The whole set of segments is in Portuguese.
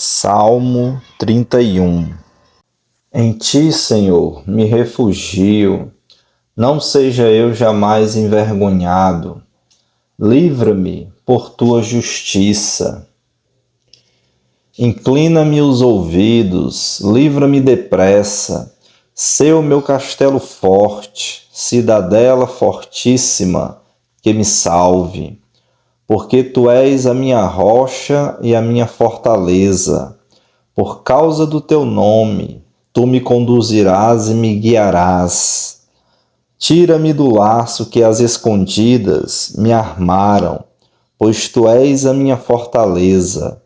Salmo 31. Em ti, Senhor, me refugio, não seja eu jamais envergonhado. Livra-me por tua justiça. Inclina-me os ouvidos, livra-me depressa. Sê o meu castelo forte, cidadela fortíssima, que me salve. Porque tu és a minha rocha e a minha fortaleza. Por causa do teu nome, tu me conduzirás e me guiarás. Tira-me do laço que as escondidas me armaram, pois tu és a minha fortaleza.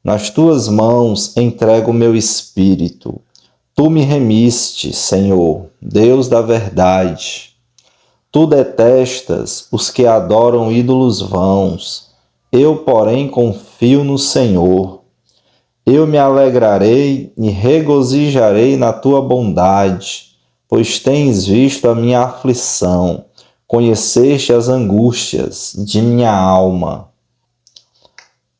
Nas tuas mãos entrego o meu espírito. Tu me remiste, Senhor, Deus da verdade. Tu detestas os que adoram ídolos vãos. Eu, porém, confio no Senhor. Eu me alegrarei e regozijarei na tua bondade, pois tens visto a minha aflição, conheceste as angústias de minha alma.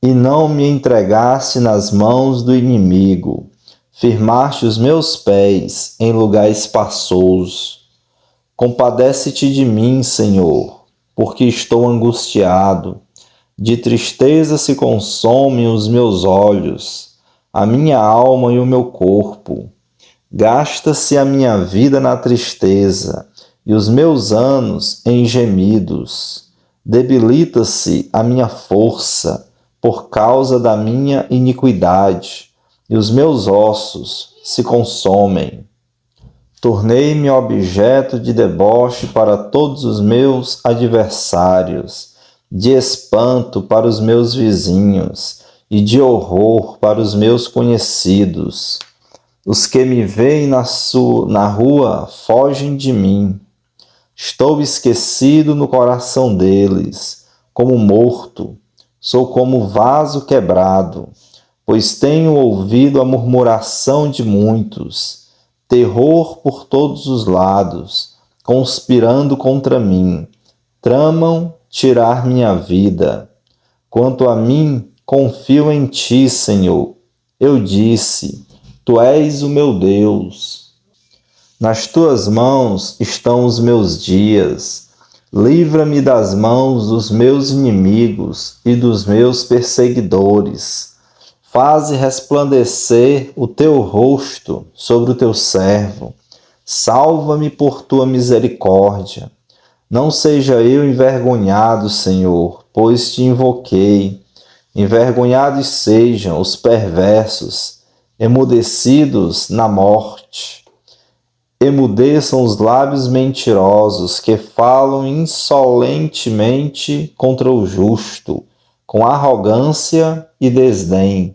E não me entregaste nas mãos do inimigo, firmaste os meus pés em lugar espaçoso. Compadece-te de mim, Senhor, porque estou angustiado. De tristeza se consomem os meus olhos, a minha alma e o meu corpo. Gasta-se a minha vida na tristeza e os meus anos em gemidos. Debilita-se a minha força por causa da minha iniquidade, e os meus ossos se consomem. Tornei-me objeto de deboche para todos os meus adversários, de espanto para os meus vizinhos e de horror para os meus conhecidos. Os que me veem na rua fogem de mim. Estou esquecido no coração deles, como morto, sou como vaso quebrado, pois tenho ouvido a murmuração de muitos. Terror por todos os lados, conspirando contra mim, tramam tirar minha vida. Quanto a mim, confio em ti, Senhor. Eu disse, tu és o meu Deus. Nas tuas mãos estão os meus dias. Livra-me das mãos dos meus inimigos e dos meus perseguidores. Faze resplandecer o teu rosto sobre o teu servo. Salva-me por tua misericórdia. Não seja eu envergonhado, Senhor, pois te invoquei. Envergonhados sejam os perversos, emudecidos na morte. Emudeçam os lábios mentirosos que falam insolentemente contra o justo, com arrogância e desdém.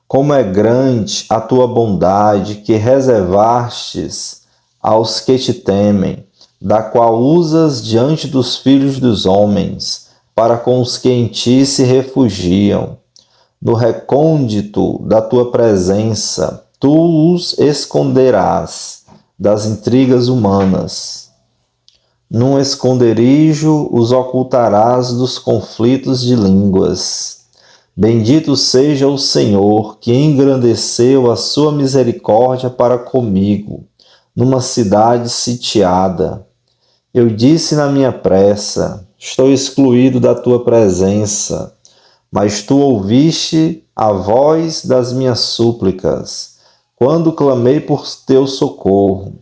Como é grande a tua bondade que reservastes aos que te temem, da qual usas diante dos filhos dos homens, para com os que em ti se refugiam. No recôndito da tua presença, tu os esconderás das intrigas humanas. Num esconderijo os ocultarás dos conflitos de línguas. Bendito seja o Senhor, que engrandeceu a sua misericórdia para comigo, numa cidade sitiada. Eu disse na minha pressa, estou excluído da tua presença, mas tu ouviste a voz das minhas súplicas, quando clamei por teu socorro.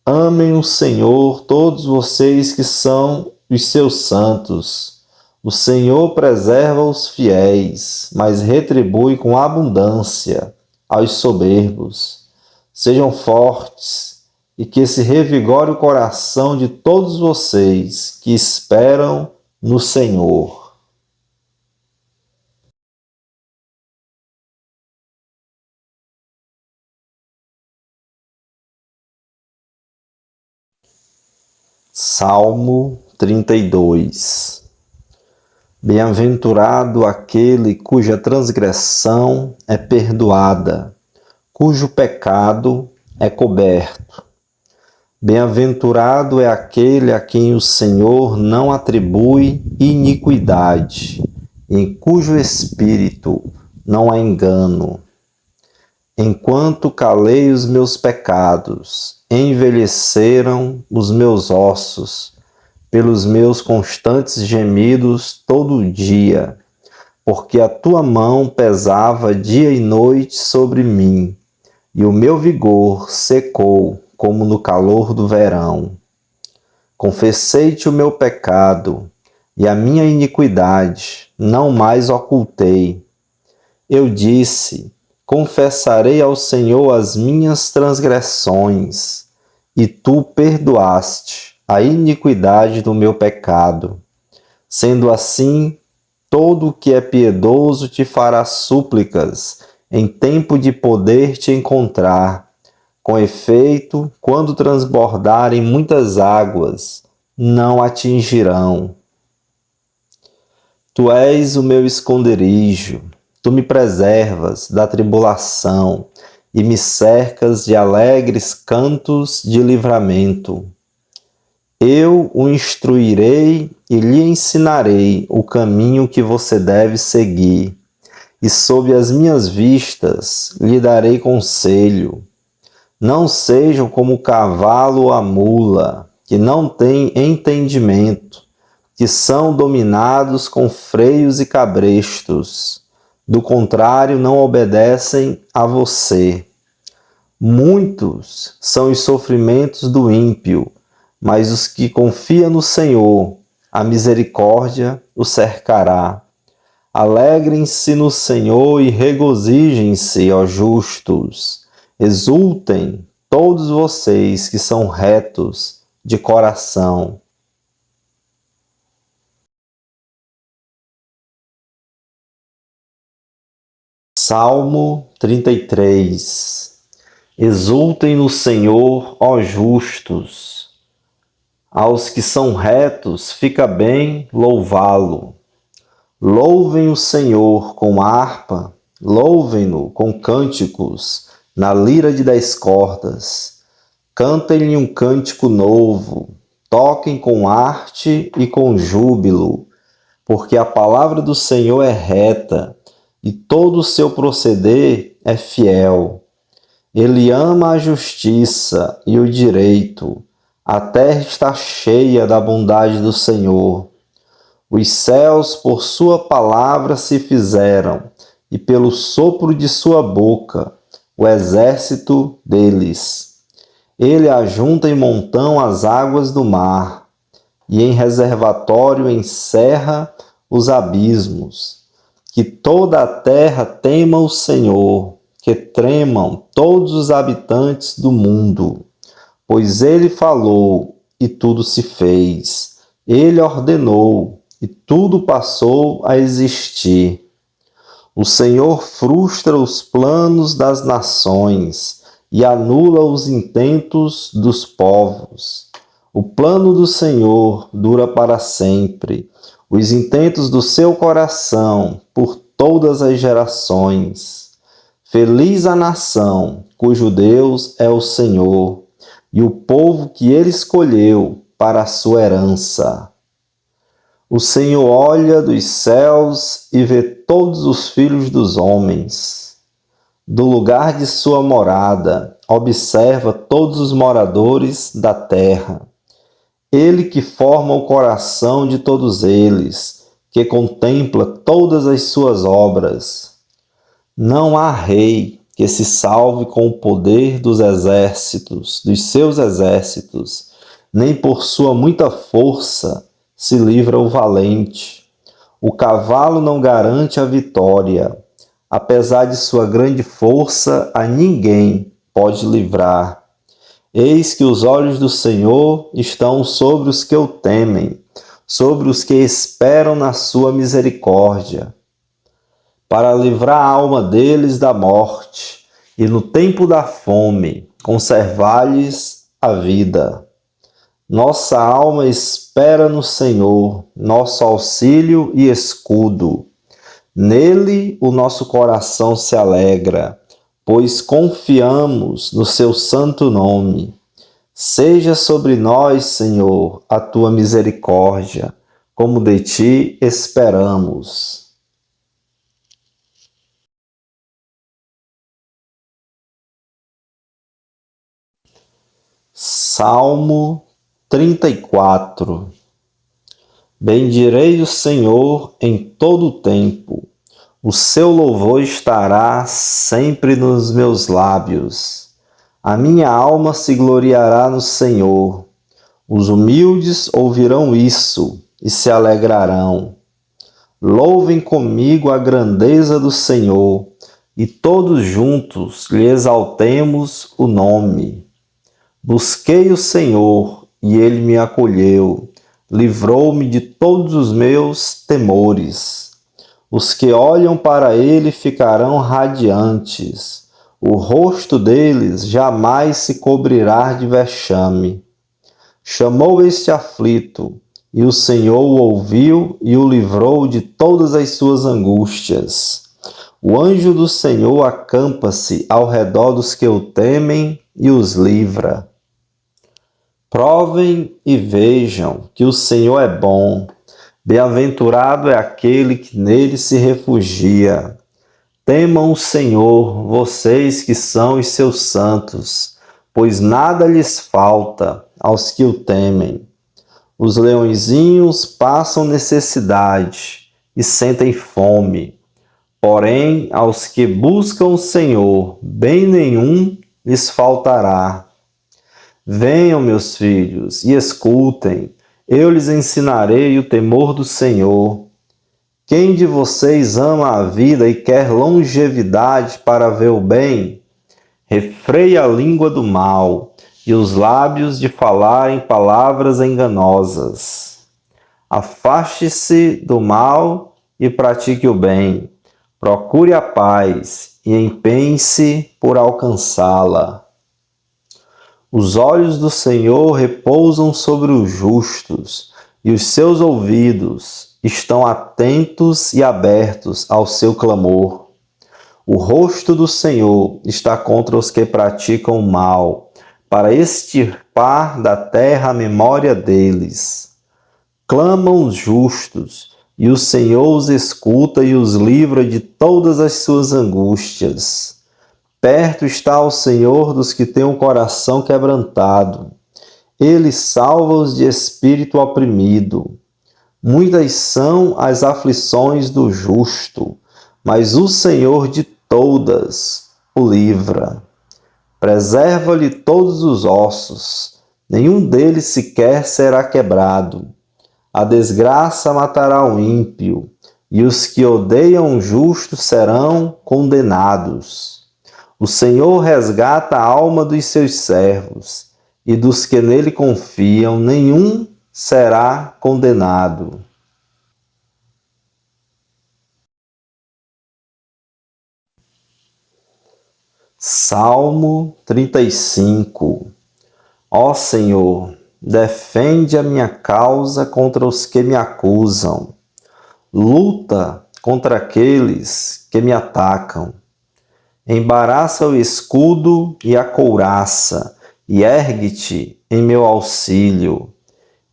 Amem o Senhor todos vocês que são os seus santos. O Senhor preserva os fiéis, mas retribui com abundância aos soberbos. Sejam fortes e que se revigore o coração de todos vocês que esperam no Senhor. Salmo 32. Bem-aventurado aquele cuja transgressão é perdoada, cujo pecado é coberto. Bem-aventurado é aquele a quem o Senhor não atribui iniquidade, em cujo espírito não há engano. Enquanto calei os meus pecados, envelheceram os meus ossos, pelos meus constantes gemidos todo dia, porque a tua mão pesava dia e noite sobre mim, e o meu vigor secou como no calor do verão. Confessei-te o meu pecado, e a minha iniquidade não mais ocultei. Eu disse: confessarei ao Senhor as minhas transgressões, e tu perdoaste a iniquidade do meu pecado. Sendo assim, todo o que é piedoso te fará súplicas em tempo de poder te encontrar. Com efeito, quando transbordarem muitas águas, não atingirão. Tu és o meu esconderijo, tu me preservas da tribulação e me cercas de alegres cantos de livramento. Eu o instruirei e lhe ensinarei o caminho que você deve seguir, e sob as minhas vistas lhe darei conselho. Não sejam como o cavalo ou a mula, que não têm entendimento, que são dominados com freios e cabrestos. Do contrário, não obedecem a você. Muitos são os sofrimentos do ímpio, mas os que confiam no Senhor, a misericórdia o cercará. Alegrem-se no Senhor e regozijem-se, ó justos. Exultem todos vocês que são retos de coração. Salmo 33. Exultem no Senhor, ó justos. Aos que são retos, fica bem louvá-lo. Louvem o Senhor com harpa, louvem-no com cânticos, na lira de 10 cordas. Cantem-lhe um cântico novo, toquem com arte e com júbilo, porque a palavra do Senhor é reta, e todo o seu proceder é fiel. Ele ama a justiça e o direito. A terra está cheia da bondade do Senhor. Os céus por sua palavra se fizeram, e pelo sopro de sua boca, o exército deles. Ele ajunta em montão as águas do mar, e em reservatório encerra os abismos. Que toda a terra tema o Senhor, que tremam todos os habitantes do mundo. Pois ele falou, e tudo se fez. Ele ordenou, e tudo passou a existir. O Senhor frustra os planos das nações e anula os intentos dos povos. O plano do Senhor dura para sempre, os intentos do seu coração por todas as gerações. Feliz a nação cujo Deus é o Senhor, e o povo que ele escolheu para a sua herança. O Senhor olha dos céus e vê todos os filhos dos homens. Do lugar de sua morada, observa todos os moradores da terra. Ele que forma o coração de todos eles, que contempla todas as suas obras. Não há rei que se salve com o poder dos seus exércitos, nem por sua muita força se livra o valente. O cavalo não garante a vitória. Apesar de sua grande força, a ninguém pode livrar. Eis que os olhos do Senhor estão sobre os que o temem, sobre os que esperam na sua misericórdia, para livrar a alma deles da morte e no tempo da fome conservar-lhes a vida. Nossa alma espera no Senhor, nosso auxílio e escudo. Nele o nosso coração se alegra, pois confiamos no seu santo nome. Seja sobre nós, Senhor, a tua misericórdia, como de ti esperamos. Salmo 34. Bendirei o Senhor em todo o tempo, o seu louvor estará sempre nos meus lábios. A minha alma se gloriará no Senhor. Os humildes ouvirão isso e se alegrarão. Louvem comigo a grandeza do Senhor, e todos juntos lhe exaltemos o nome. Busquei o Senhor, e ele me acolheu, livrou-me de todos os meus temores. Os que olham para ele ficarão radiantes, o rosto deles jamais se cobrirá de vexame. Chamou este aflito, e o Senhor o ouviu e o livrou de todas as suas angústias. O anjo do Senhor acampa-se ao redor dos que o temem e os livra. Provem e vejam que o Senhor é bom. Bem-aventurado é aquele que nele se refugia. Temam o Senhor, vocês que são os seus santos, pois nada lhes falta aos que o temem. Os leõezinhos passam necessidade e sentem fome, porém aos que buscam o Senhor, bem nenhum lhes faltará. Venham, meus filhos, e escutem, eu lhes ensinarei o temor do Senhor. Quem de vocês ama a vida e quer longevidade para ver o bem? Refreie a língua do mal e os lábios de falarem palavras enganosas. Afaste-se do mal e pratique o bem. Procure a paz e empenhe-se por alcançá-la. Os olhos do Senhor repousam sobre os justos, e os seus ouvidos estão atentos e abertos ao seu clamor. O rosto do Senhor está contra os que praticam o mal, para extirpar da terra a memória deles. Clamam os justos, e o Senhor os escuta e os livra de todas as suas angústias. Perto está o Senhor dos que têm o coração quebrantado. Ele salva-os de espírito oprimido. Muitas são as aflições do justo, mas o Senhor de todas o livra. Preserva-lhe todos os ossos, nenhum deles sequer será quebrado. A desgraça matará o ímpio, e os que odeiam o justo serão condenados. O Senhor resgata a alma dos seus servos, e dos que nele confiam, nenhum será condenado. Salmo 35. Ó Senhor, defende a minha causa contra os que me acusam. Luta contra aqueles que me atacam. Embaraça o escudo e a couraça, e ergue-te em meu auxílio.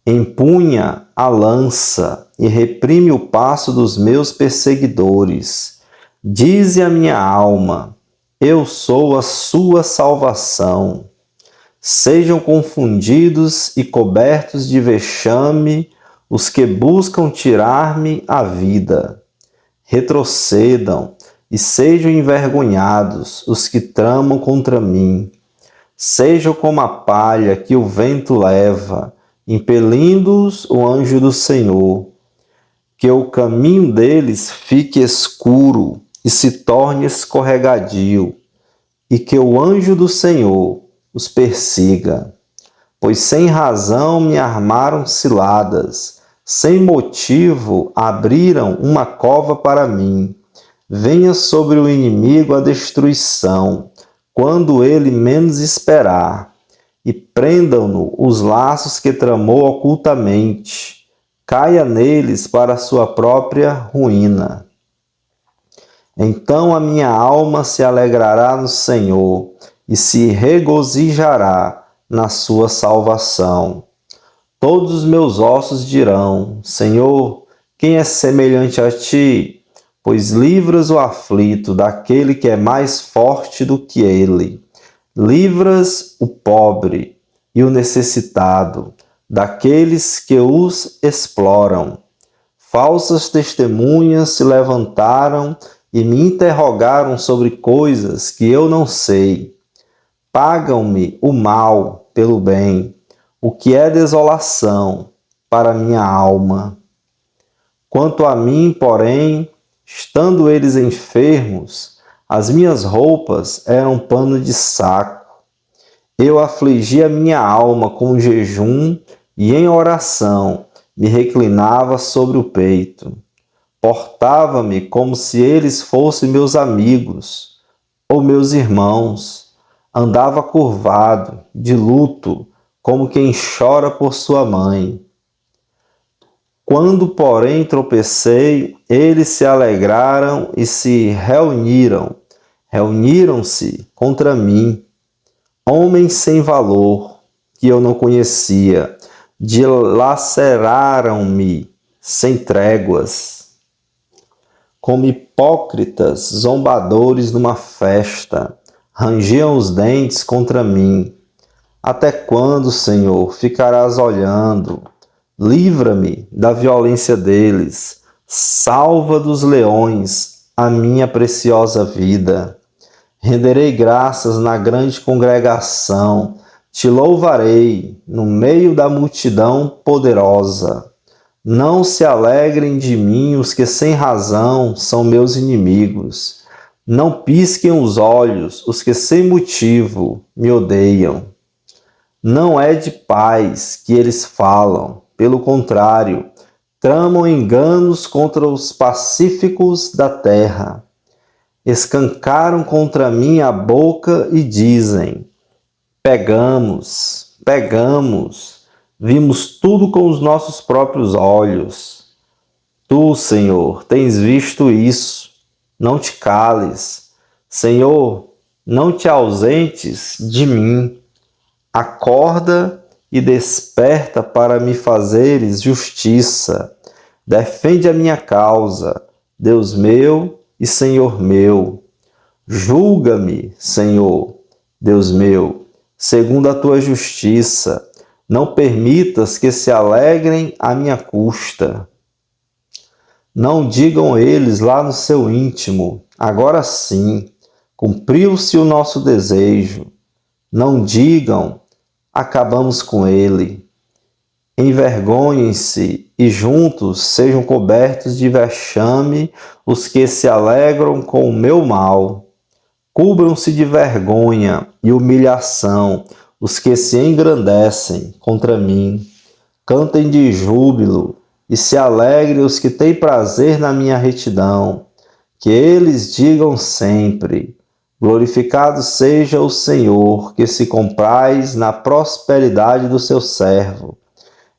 Empunha a lança e reprime o passo dos meus perseguidores. Dize a minha alma: eu sou a sua salvação. Sejam confundidos e cobertos de vexame os que buscam tirar-me a vida. Retrocedam e sejam envergonhados os que tramam contra mim. Sejam como a palha que o vento leva, impelindo-os o anjo do Senhor. Que o caminho deles fique escuro e se torne escorregadio, e que o anjo do Senhor os persiga. Pois sem razão me armaram ciladas, sem motivo abriram uma cova para mim. Venha sobre o inimigo a destruição, quando ele menos esperar, e prendam-no os laços que tramou ocultamente. Caia neles para a sua própria ruína. Então a minha alma se alegrará no Senhor e se regozijará na sua salvação. Todos os meus ossos dirão: Senhor, quem é semelhante a ti? Pois livras o aflito daquele que é mais forte do que ele. Livras o pobre e o necessitado, daqueles que os exploram. Falsas testemunhas se levantaram e me interrogaram sobre coisas que eu não sei. Pagam-me o mal pelo bem, o que é desolação para minha alma. Quanto a mim, porém, estando eles enfermos, as minhas roupas eram pano de saco. Eu afligi a minha alma com jejum e em oração me reclinava sobre o peito. Portava-me como se eles fossem meus amigos ou meus irmãos. Andava curvado, de luto, como quem chora por sua mãe. Quando, porém, tropecei, eles se alegraram e se reuniram-se contra mim. Homens sem valor, que eu não conhecia, dilaceraram-me sem tréguas. Como hipócritas zombadores numa festa, rangiam os dentes contra mim. Até quando, Senhor, ficarás olhando? Livra-me da violência deles. Salva dos leões a minha preciosa vida. Renderei graças na grande congregação. Te louvarei no meio da multidão poderosa. Não se alegrem de mim os que sem razão são meus inimigos. Não pisquem os olhos os que sem motivo me odeiam. Não é de paz que eles falam, pelo contrário, tramam enganos contra os pacíficos da terra. Escancaram contra mim a boca e dizem: pegamos, vimos tudo com os nossos próprios olhos. Tu, Senhor, tens visto isso, não te cales. Senhor, não te ausentes de mim. Acorda e desperta para me fazeres justiça. Defende a minha causa, Deus meu e Senhor meu. Julga-me, Senhor, Deus meu, segundo a tua justiça. Não permitas que se alegrem à minha custa. Não digam eles lá no seu íntimo: agora sim, cumpriu-se o nosso desejo. Não digam: acabamos com ele. Envergonhem-se e juntos sejam cobertos de vexame os que se alegram com o meu mal. Cubram-se de vergonha e humilhação os que se engrandecem contra mim. Cantem de júbilo e se alegrem os que têm prazer na minha retidão. Que eles digam sempre: glorificado seja o Senhor, que se compraz na prosperidade do seu servo.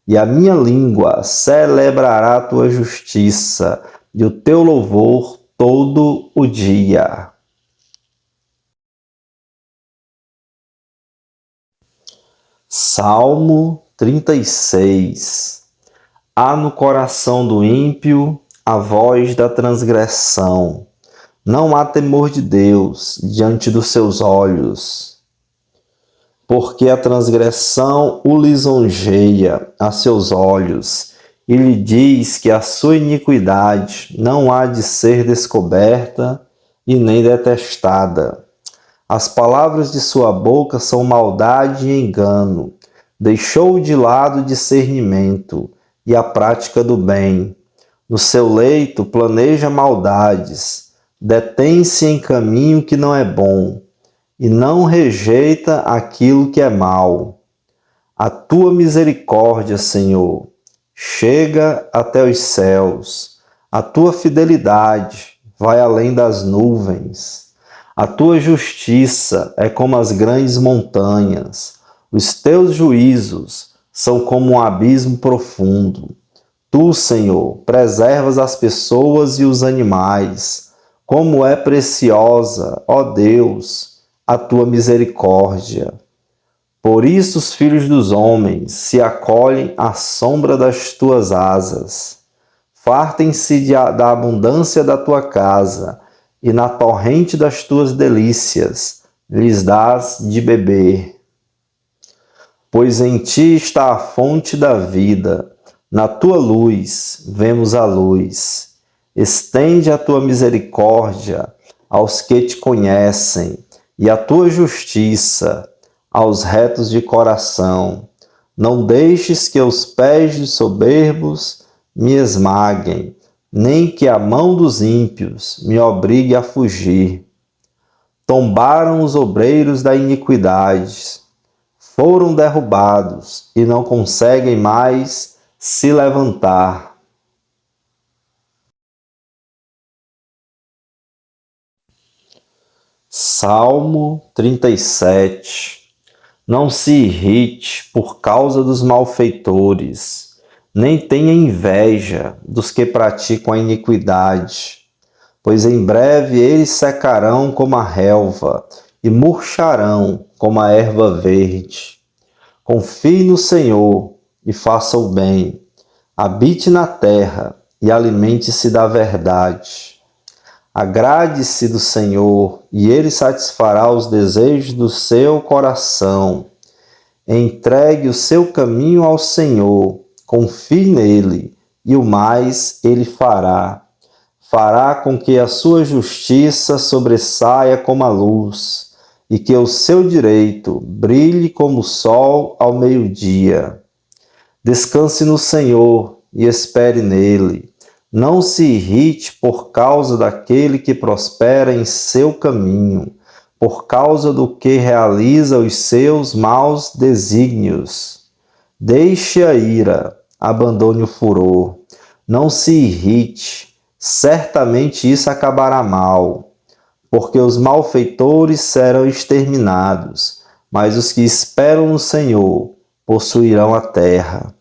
E a minha língua celebrará a tua justiça e o teu louvor todo o dia. Salmo 36. Há no coração do ímpio a voz da transgressão. Não há temor de Deus diante dos seus olhos. Porque a transgressão o lisonjeia a seus olhos, e lhe diz que a sua iniquidade não há de ser descoberta e nem detestada. As palavras de sua boca são maldade e engano. Deixou de lado o discernimento e a prática do bem. No seu leito planeja maldades, detém-se em caminho que não é bom, e não rejeita aquilo que é mal. A tua misericórdia, Senhor, chega até os céus. A tua fidelidade vai além das nuvens. A tua justiça é como as grandes montanhas. Os teus juízos são como um abismo profundo. Tu, Senhor, preservas as pessoas e os animais. Como é preciosa, ó Deus, a tua misericórdia. Por isso os filhos dos homens se acolhem à sombra das tuas asas. Fartem-se da abundância da tua casa, e na torrente das tuas delícias lhes dás de beber. Pois em ti está a fonte da vida, na tua luz vemos a luz. Estende a tua misericórdia aos que te conhecem, e a tua justiça aos retos de coração. Não deixes que os pés de soberbos me esmaguem, nem que a mão dos ímpios me obrigue a fugir. Tombaram os obreiros da iniquidade, foram derrubados e não conseguem mais se levantar. Salmo 37. Não se irrite por causa dos malfeitores, nem tenha inveja dos que praticam a iniquidade, pois em breve eles secarão como a relva e murcharão como a erva verde. Confie no Senhor e faça o bem, habite na terra e alimente-se da verdade. Agrade-se do Senhor, e Ele satisfará os desejos do seu coração. Entregue o seu caminho ao Senhor, confie nele, e o mais Ele fará. Fará com que a sua justiça sobressaia como a luz, e que o seu direito brilhe como o sol ao meio-dia. Descanse no Senhor e espere nele. Não se irrite por causa daquele que prospera em seu caminho, por causa do que realiza os seus maus desígnios. Deixe a ira, abandone o furor. Não se irrite, certamente isso acabará mal, porque os malfeitores serão exterminados, mas os que esperam no Senhor possuirão a terra.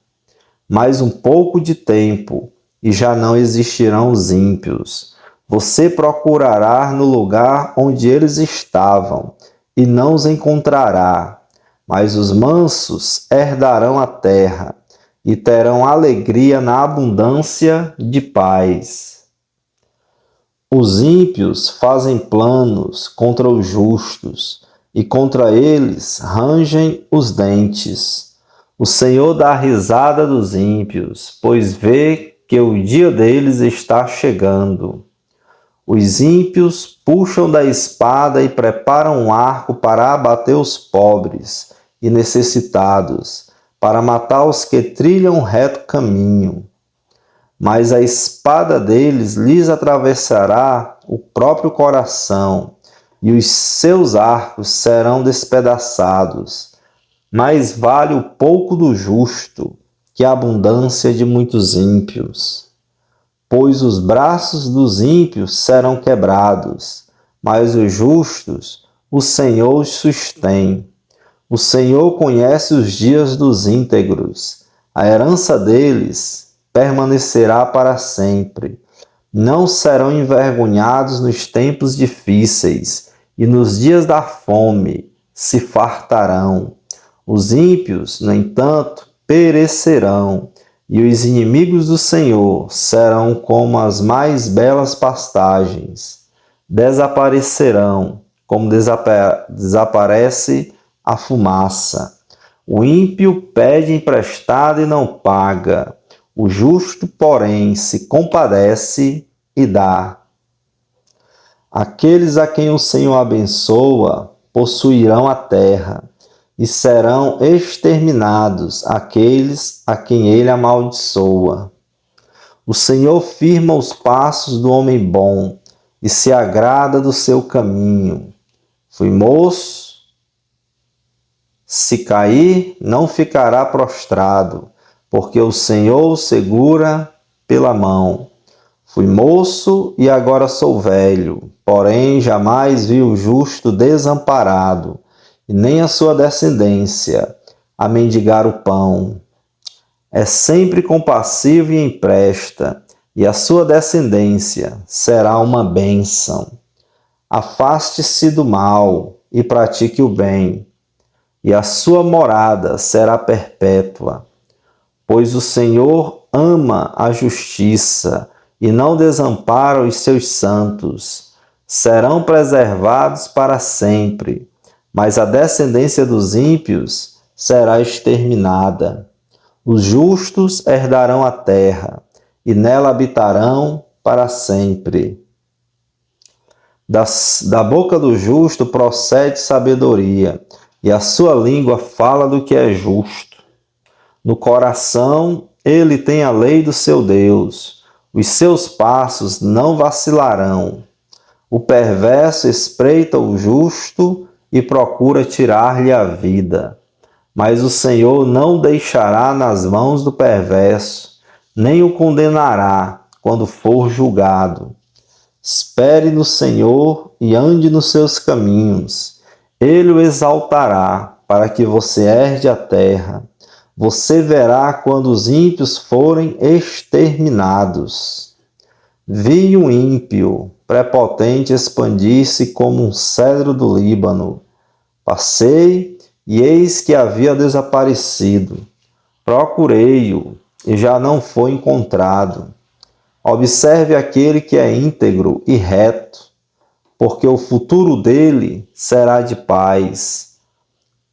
Mais um pouco de tempo, e já não existirão os ímpios. Você procurará no lugar onde eles estavam, e não os encontrará. Mas os mansos herdarão a terra, e terão alegria na abundância de paz. Os ímpios fazem planos contra os justos, e contra eles rangem os dentes. O Senhor dá risada dos ímpios, pois vê que o dia deles está chegando. Os ímpios puxam da espada e preparam um arco para abater os pobres e necessitados, para matar os que trilham um reto caminho. Mas a espada deles lhes atravessará o próprio coração, e os seus arcos serão despedaçados. Mais vale o pouco do justo que a abundância de muitos ímpios. Pois os braços dos ímpios serão quebrados, mas os justos o Senhor os sustém. O Senhor conhece os dias dos íntegros, a herança deles permanecerá para sempre. Não serão envergonhados nos tempos difíceis, e nos dias da fome se fartarão. Os ímpios, no entanto, perecerão, e os inimigos do Senhor serão como as mais belas pastagens. Desaparecerão, como desaparece a fumaça. O ímpio pede emprestado e não paga. O justo, porém, se compadece e dá. Aqueles a quem o Senhor abençoa possuirão a terra, e serão exterminados aqueles a quem ele amaldiçoa. O Senhor firma os passos do homem bom e se agrada do seu caminho. Fui moço, se cair, não ficará prostrado, porque o Senhor o segura pela mão. Fui moço e agora sou velho, porém jamais vi o justo desamparado, e nem a sua descendência a mendigar o pão. É sempre compassivo e empresta, e a sua descendência será uma bênção. Afaste-se do mal e pratique o bem, e a sua morada será perpétua. Pois o Senhor ama a justiça e não desampara os seus santos. Serão preservados para sempre, mas a descendência dos ímpios será exterminada. Os justos herdarão a terra, e nela habitarão para sempre. Da boca do justo procede sabedoria, e a sua língua fala do que é justo. No coração ele tem a lei do seu Deus, os seus passos não vacilarão. O perverso espreita o justo e procura tirar-lhe a vida. Mas o Senhor não deixará nas mãos do perverso, nem o condenará quando for julgado. Espere no Senhor e ande nos seus caminhos. Ele o exaltará para que você herde a terra. Você verá quando os ímpios forem exterminados. Vi um ímpio prepotente expandir-se como um cedro do Líbano. Passei e eis que havia desaparecido. Procurei-o e já não foi encontrado. Observe aquele que é íntegro e reto, porque o futuro dele será de paz.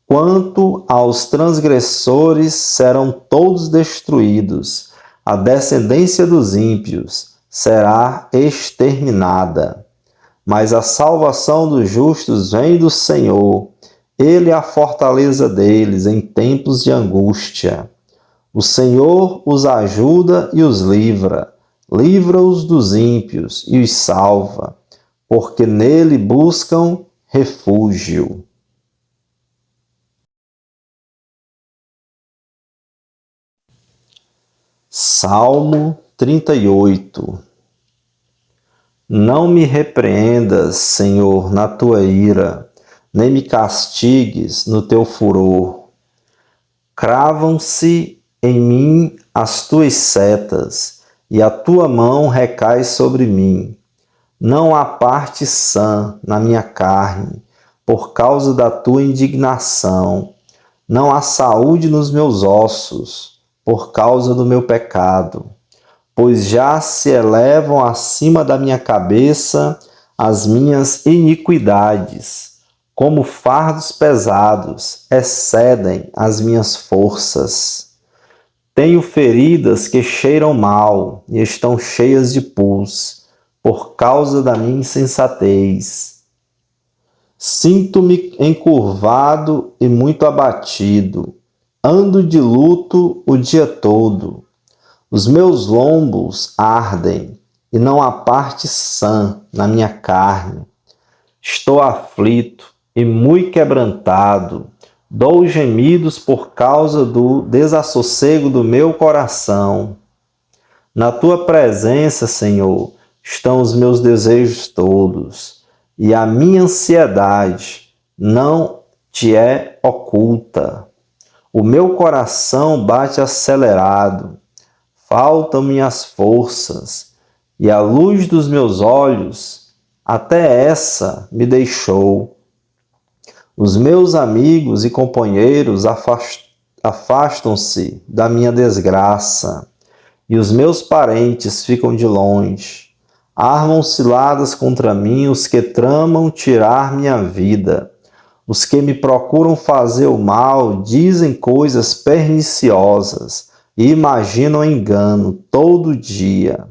Quanto aos transgressores, serão todos destruídos. A descendência dos ímpios será exterminada. Mas a salvação dos justos vem do Senhor. Ele é a fortaleza deles em tempos de angústia. O Senhor os ajuda e os livra. Livra-os dos ímpios e os salva, porque nele buscam refúgio. Salmo 38. Não me repreendas, Senhor, na tua ira, nem me castigues no teu furor. Cravam-se em mim as tuas setas, e a tua mão recai sobre mim. Não há parte sã na minha carne, por causa da tua indignação. Não há saúde nos meus ossos, por causa do meu pecado. Pois já se elevam acima da minha cabeça as minhas iniquidades. Como fardos pesados, excedem as minhas forças. Tenho feridas que cheiram mal e estão cheias de pus, por causa da minha insensatez. Sinto-me encurvado e muito abatido. Ando de luto o dia todo. Os meus lombos ardem e não há parte sã na minha carne. Estou aflito e muito quebrantado. Dou gemidos por causa do desassossego do meu coração. Na tua presença, Senhor, estão os meus desejos todos, e a minha ansiedade não te é oculta. O meu coração bate acelerado, faltam-me as forças, e a luz dos meus olhos, até essa me deixou. Os meus amigos e companheiros afastam-se da minha desgraça, e os meus parentes ficam de longe. Armam ciladas contra mim os que tramam tirar minha vida. Os que me procuram fazer o mal dizem coisas perniciosas e imaginam engano todo dia.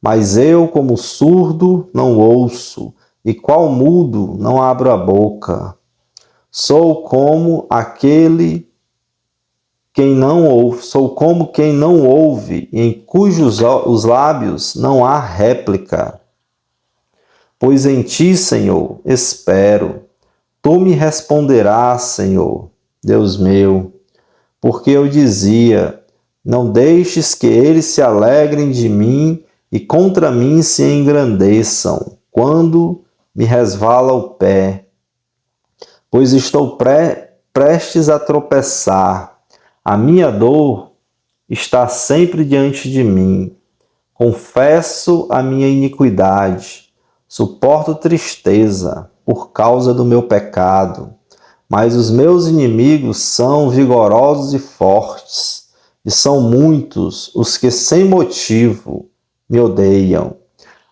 Mas eu, como surdo, não ouço, e qual mudo, não abro a boca. Sou como quem não ouve, e em cujos os lábios não há réplica. Pois em ti, Senhor, espero. Tu me responderás, Senhor, Deus meu, porque eu dizia: não deixes que eles se alegrem de mim e contra mim se engrandeçam, quando me resvala o pé. Pois estou prestes a tropeçar. A minha dor está sempre diante de mim. Confesso a minha iniquidade. Suporto tristeza por causa do meu pecado. Mas os meus inimigos são vigorosos e fortes, e são muitos os que sem motivo me odeiam.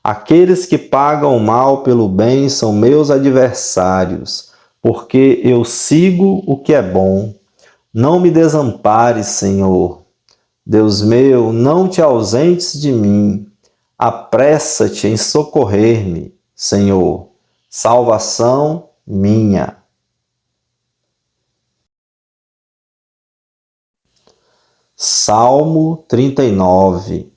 Aqueles que pagam o mal pelo bem são meus adversários, porque eu sigo o que é bom. Não me desampares, Senhor. Deus meu, não te ausentes de mim. Apressa-te em socorrer-me, Senhor. Salvação minha. Salmo 39.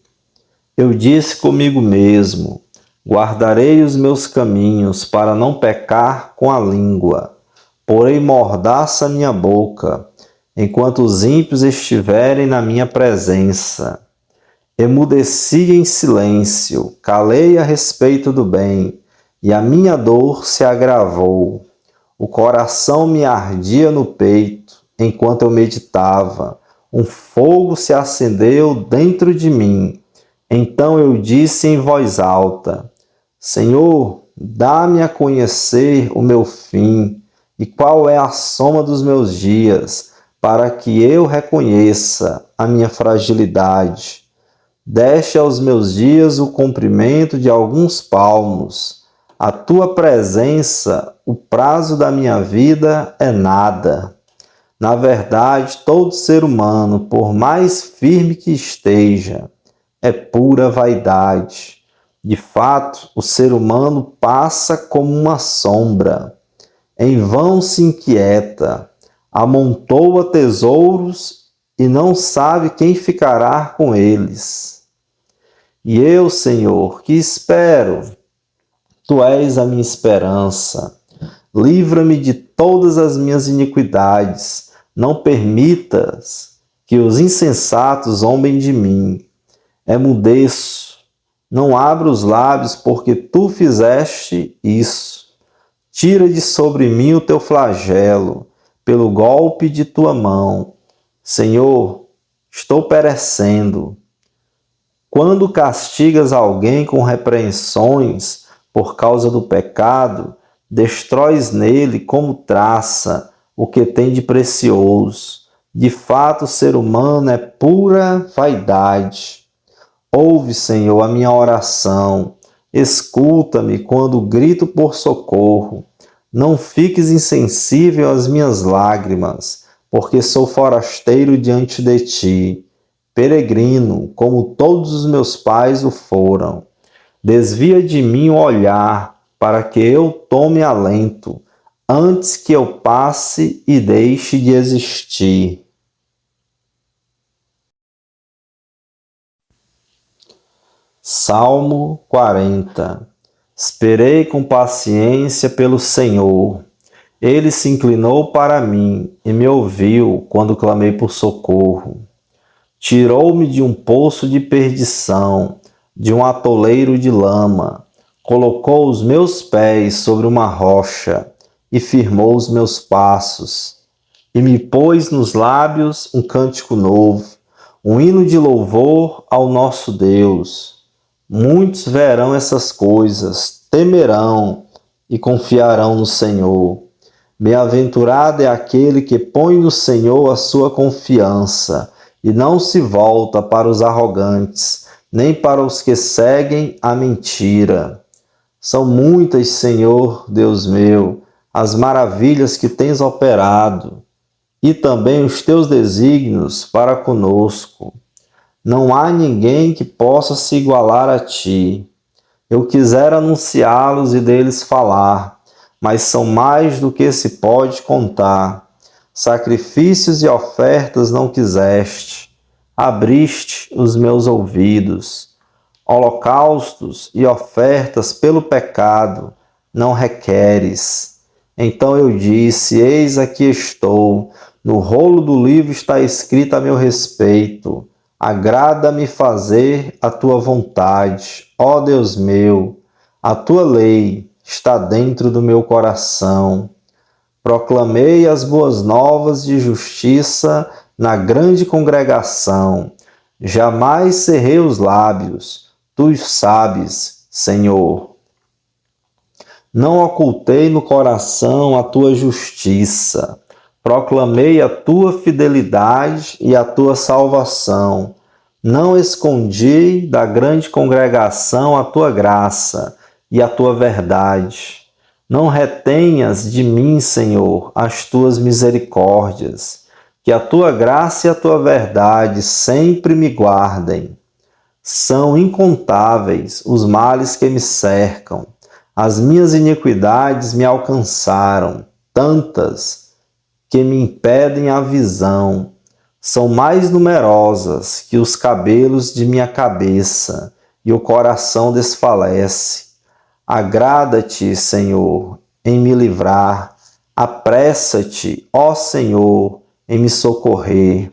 Eu disse comigo mesmo: guardarei os meus caminhos para não pecar com a língua. Porei mordaça a minha boca, enquanto os ímpios estiverem na minha presença. Emudeci em silêncio, calei a respeito do bem, e a minha dor se agravou. O coração me ardia no peito, enquanto eu meditava. Um fogo se acendeu dentro de mim. Então eu disse em voz alta: Senhor, dá-me a conhecer o meu fim e qual é a soma dos meus dias, para que eu reconheça a minha fragilidade. Deste aos meus dias o comprimento de alguns palmos. A tua presença, o prazo da minha vida é nada. Na verdade, todo ser humano, por mais firme que esteja, é pura vaidade. De fato, o ser humano passa como uma sombra. Em vão se inquieta, amontoa tesouros e não sabe quem ficará com eles. E eu, Senhor, que espero? Tu és a minha esperança. Livra-me de todas as minhas iniquidades. Não permitas que os insensatos zombem de mim. Emudeço, não abro os lábios, porque tu fizeste isso. Tira de sobre mim o teu flagelo, pelo golpe de tua mão. Senhor, estou perecendo. Quando castigas alguém com repreensões por causa do pecado, destróis nele como traça o que tem de precioso. De fato, o ser humano é pura vaidade. Ouve, Senhor, a minha oração. Escuta-me quando grito por socorro. Não fiques insensível às minhas lágrimas, porque sou forasteiro diante de ti, peregrino, como todos os meus pais o foram. Desvia de mim o olhar, para que eu tome alento, antes que eu passe e deixe de existir. Salmo 40. Esperei com paciência pelo Senhor. Ele se inclinou para mim e me ouviu quando clamei por socorro. Tirou-me de um poço de perdição, de um atoleiro de lama. Colocou os meus pés sobre uma rocha e firmou os meus passos. E me pôs nos lábios um cântico novo, um hino de louvor ao nosso Deus. Muitos verão essas coisas, temerão e confiarão no Senhor. Bem-aventurado é aquele que põe no Senhor a sua confiança e não se volta para os arrogantes, nem para os que seguem a mentira. São muitas, Senhor, Deus meu, as maravilhas que tens operado, e também os teus desígnios para conosco. Não há ninguém que possa se igualar a ti. Eu quisera anunciá-los e deles falar, mas são mais do que se pode contar. Sacrifícios e ofertas não quiseste, abriste os meus ouvidos. Holocaustos e ofertas pelo pecado não requeres. Então eu disse: eis aqui estou, no rolo do livro está escrito a meu respeito. Agrada-me fazer a tua vontade, ó Deus meu. A tua lei está dentro do meu coração. Proclamei as boas novas de justiça na grande congregação. Jamais cerrei os lábios, tu sabes, Senhor. Não ocultei no coração a tua justiça. Proclamei a tua fidelidade e a tua salvação. Não escondi da grande congregação a tua graça e a tua verdade. Não retenhas de mim, Senhor, as tuas misericórdias. Que a tua graça e a tua verdade sempre me guardem. São incontáveis os males que me cercam. As minhas iniquidades me alcançaram, tantas que me impedem a visão. São mais numerosas que os cabelos de minha cabeça, e o coração desfalece. Agrada-te, Senhor, em me livrar. Apressa-te, ó Senhor, em me socorrer.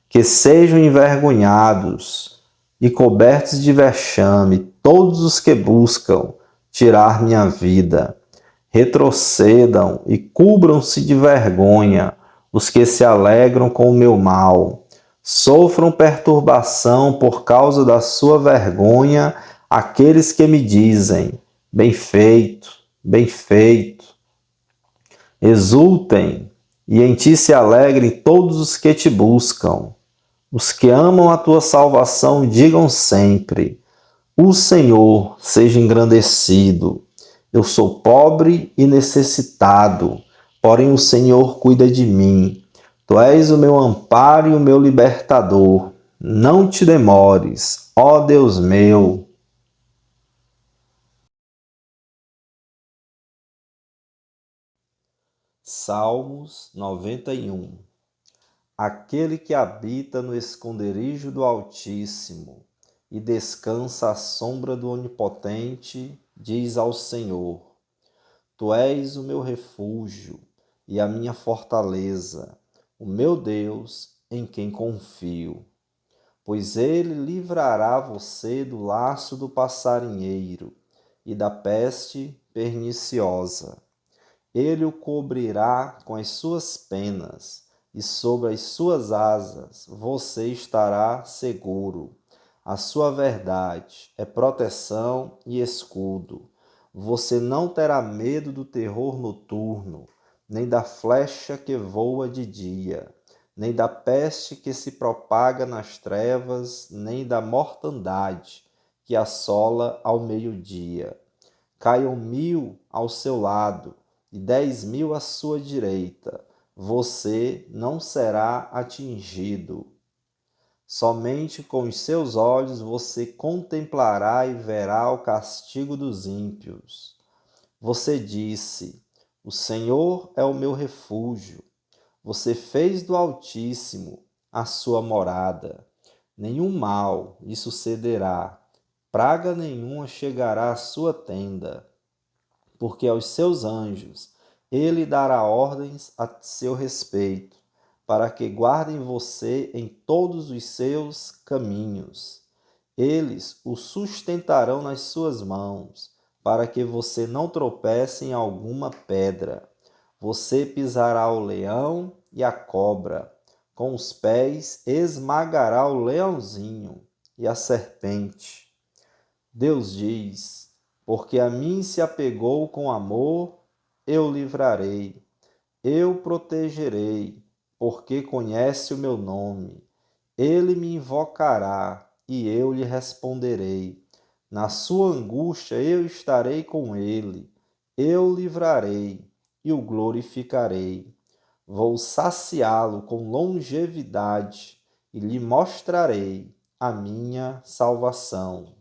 Que sejam envergonhados e cobertos de vexame todos os que buscam tirar minha vida. Retrocedam e cubram-se de vergonha os que se alegram com o meu mal. Sofram perturbação por causa da sua vergonha aqueles que me dizem: bem feito, bem feito. Exultem e em ti se alegrem todos os que te buscam. Os que amam a tua salvação digam sempre: o Senhor seja engrandecido. Eu sou pobre e necessitado, porém o Senhor cuida de mim. Tu és o meu amparo e o meu libertador. Não te demores, ó Deus meu. Salmos 91. Aquele que habita no esconderijo do Altíssimo e descansa à sombra do Onipotente, diz ao Senhor: Tu és o meu refúgio e a minha fortaleza, o meu Deus em quem confio. Pois ele livrará você do laço do passarinheiro e da peste perniciosa. Ele o cobrirá com as suas penas, e sobre as suas asas você estará seguro. A sua verdade é proteção e escudo. Você não terá medo do terror noturno, nem da flecha que voa de dia, nem da peste que se propaga nas trevas, nem da mortandade que assola ao meio-dia. Caiam 1000 ao seu lado e 10.000 à sua direita, você não será atingido. Somente com os seus olhos você contemplará e verá o castigo dos ímpios. Você disse: o Senhor é o meu refúgio. Você fez do Altíssimo a sua morada. Nenhum mal lhe sucederá, praga nenhuma chegará à sua tenda, porque aos seus anjos ele dará ordens a seu respeito, para que guardem você em todos os seus caminhos. Eles o sustentarão nas suas mãos, para que você não tropece em alguma pedra. Você pisará o leão e a cobra, com os pés esmagará o leãozinho e a serpente. Deus diz: porque a mim se apegou com amor, eu livrarei, eu protegerei, porque conhece o meu nome. Ele me invocará e eu lhe responderei. Na sua angústia eu estarei com ele, eu o livrarei e o glorificarei. Vou saciá-lo com longevidade e lhe mostrarei a minha salvação.